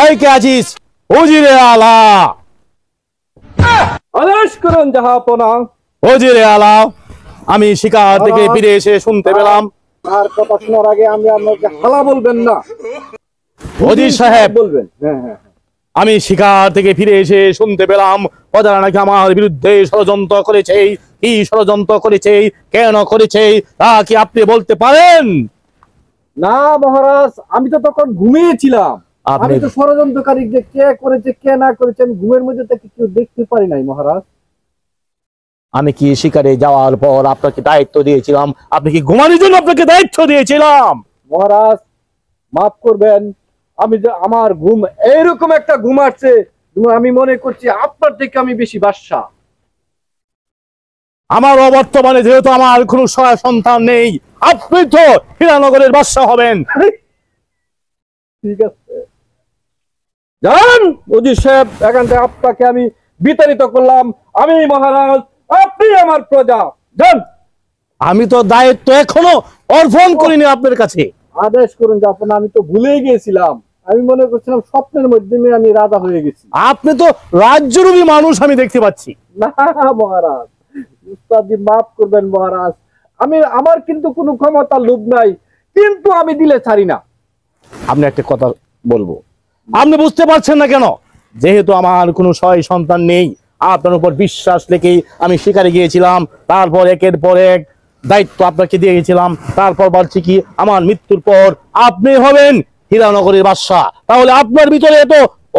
এই কে আছিস? ওজিরে আলা। আদেশ করুন জাহাপনা। ওজিরে আলা, আমি শিকার থেকে ফিরে এসে শুনতে পেলাম। আর কথা শোনার আগে আমি আপনাকে হালা বলবেন না, ওজির সাহেব বলবেন। হ্যাঁ, আমি শিকার থেকে ফিরে এসে শুনতে পেলাম প্রজারা নাকি আমার বিরুদ্ধে ষড়যন্ত্র করেছে। কি ষড়যন্ত্র করেছে, কেন করেছে তা কি আপনি বলতে পারেন? না মহারাজ, আমি তো তখন ঘুমিয়েছিলাম। আপনি আমি তো ষড়যন্ত্রকারী যে কে করেছে কে না করেছে আমি ঘুমের মধ্যে থেকে কেউ দেখতে পারি নাই মহারাজ। আমি কি শিকারে যাওয়ার পর আপনাকে দায়িত্ব দিয়েছিলাম? আপনি কি ঘুমানোর জন্য আপনাকে দায়িত্ব দিয়েছিলাম? মহারাজ মাফ করবেন, আমি যে আমার ঘুম এইরকম একটা ঘুম আসছে, আমি মনে করছি আপনার থেকে আমি বেশি বাদশা। আমার অবর্তমানে যেহেতু আমার কোনো সন্তান নেই, আপনি তো হীরানগরের বাদশা হবেন। ঠিক আছে, যান ওজির সাহেব, এখান থেকে আপনাকে আমি বিতাড়িত করলাম। আমি মহারাজ, আপনি আমার প্রজা, যান। আমি তো দায়িত্ব এখনো অর্পণ করিনি আপনার কাছে। আদেশ করুন যে আপনার, আমি তো ভুলেই গিয়েছিলাম। আমি মনে করছিলাম স্বপ্নের মাধ্যমে আমি রাজা হয়ে গেছি। আপনি তো রাজ্যরূপী মানুষ আমি দেখতে পাচ্ছি। না মহারাজ, উস্তাদি মাফ করবেন মহারাজ, আমার কিন্তু কোনো ক্ষমতা লোভ নাই, কিন্তু আমি দিলে ছাড়ি না। আপনি একটা কথা বলবো, আপনি বুঝতে পারছেন না কেন? যেহেতু আমার কোনো সন্তান নেই, আপনার উপর বিশ্বাস রেখেই আমি শিকারে গিয়েছিলাম। তারপর একের পর এক দায়িত্ব আপনাকে দিয়ে গেছিলাম। তারপর বলছি কি, আমার মৃত্যুর পর আপনি হবেন হীরানগরের বাদশা। তাহলে আপনার ভিতরে এত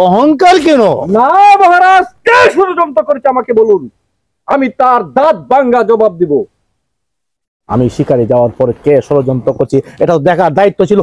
অহংকার কেন? না মহারাজ, কে ষড়যন্ত্র করেছে আমাকে বলুন, আমি তার দাঁত ভাঙ্গা জবাব দিব। আমি শিকারে যাওয়ার পরে কে ষড়যন্ত্র করছি এটা দেখার দায়িত্ব ছিল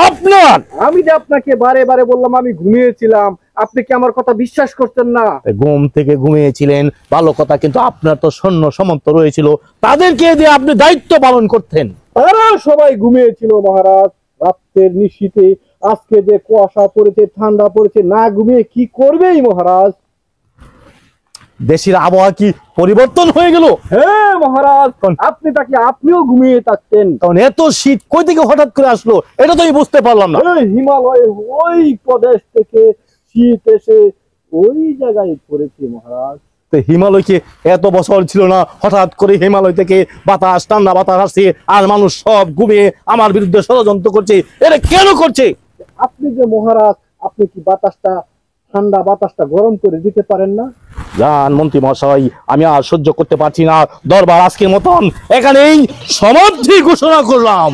আপনার। আমি যে আপনাকে বারে বারে বললাম আমি ঘুমিয়েছিলাম, আপনি কি আমার কথা বিশ্বাস করতেন না? ঘুম থেকে ঘুমিয়েছিলেন ভালো কথা, কিন্তু আপনার তো সৈন্য সামন্ত রয়েছিল, তাদেরকে দিয়ে আপনি দায়িত্ব পালন করতেন। তারা সবাই ঘুমিয়েছিল মহারাজ। রাত্রের নিশীথে আজকে যে কুয়াশা পড়েছে, ঠান্ডা পড়েছে, না ঘুমিয়ে কি করবেই মহারাজ। দেশের আবহাওয়া কি পরিবর্তন হয়ে গেল? হ্যাঁ মহারাজ, আপনি তাকে আপনিও ঘুমিয়ে থাকতেন। কারণ এত শীত কই থেকে হঠাৎ করে আসলো এটা তো আমি বুঝতে পারলাম না। হিমালয়ে ওই প্রদেশ থেকে শীত এসে ওই জায়গায় পড়েছে মহারাজ। তো হিমালয় কি এত বছর ছিল না? হঠাৎ করে হিমালয় থেকে বাতাস, ঠান্ডা বাতাস আসছে, আর মানুষ সব ঘুমিয়ে আমার বিরুদ্ধে ষড়যন্ত্র করছে। এটা কেন করছে? আপনি যে মহারাজ, আপনি কি বাতাসটা, ঠান্ডা বাতাসটা গরম করে দিতে পারেন না? জান মন্ত্রী মশাই, আমি আর সহ্য করতে পারছি না। দরবার আজকের মতন এখানেই সমাপ্তি ঘোষণা করলাম।